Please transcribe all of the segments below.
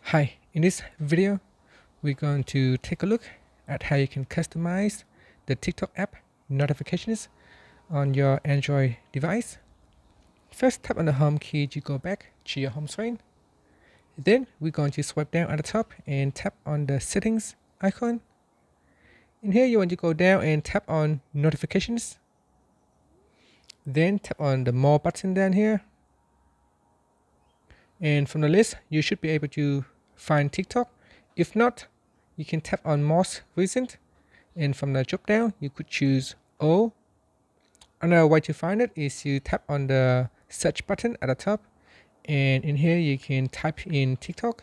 Hi, in this video, we're going to take a look at how you can customize the TikTok app notifications on your Android device. First, tap on the home key to go back to your home screen. Then we're going to swipe down at the top and tap on the settings icon. In here, you want to go down and tap on notifications. Then tap on the more button down here. And from the list, you should be able to find TikTok. If not, you can tap on most recent, and from the drop down you could choose all. Another way to find it is you tap on the search button at the top, and in here you can type in TikTok,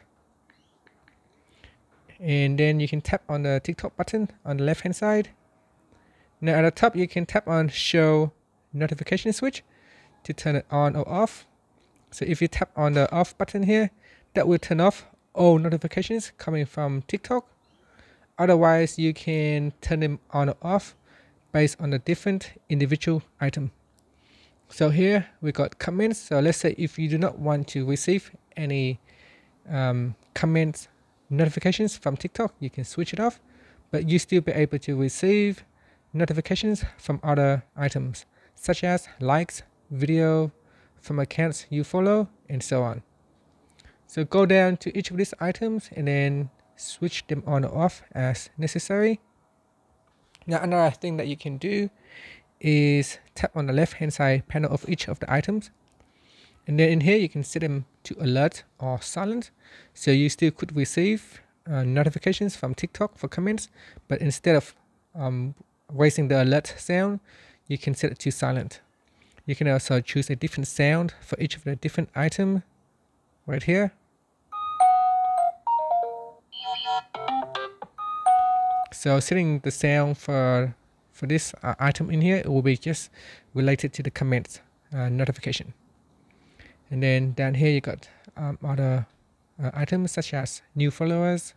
and then you can tap on the TikTok button on the left hand side. Now at the top you can tap on show notification switch to turn it on or off. So if you tap on the off button here, that will turn off all notifications coming from TikTok. Otherwise, you can turn them on or off based on the different individual item. So here we got comments. So let's say if you do not want to receive any comments notifications from TikTok, you can switch it off, but you still be able to receive notifications from other items, such as likes, video, from accounts you follow, and so on. So go down to each of these items and then switch them on or off as necessary. Now another thing that you can do is tap on the left hand side panel of each of the items, and then in here you can set them to alert or silent, so you still could receive notifications from TikTok for comments, but instead of raising the alert sound, you can set it to silent. You can also choose a different sound for each of the different items right here. So setting the sound for this item in here, it will be just related to the comments notification. And then down here you got other items such as new followers,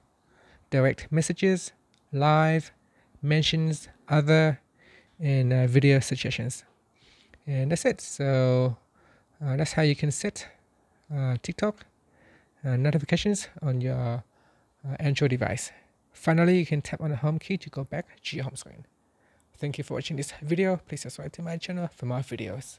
direct messages, live, mentions, other, and video suggestions. And that's it. So that's how you can set TikTok notifications on your Android device. Finally, you can tap on the home key to go back to your home screen. Thank you for watching this video. Please subscribe to my channel for more videos.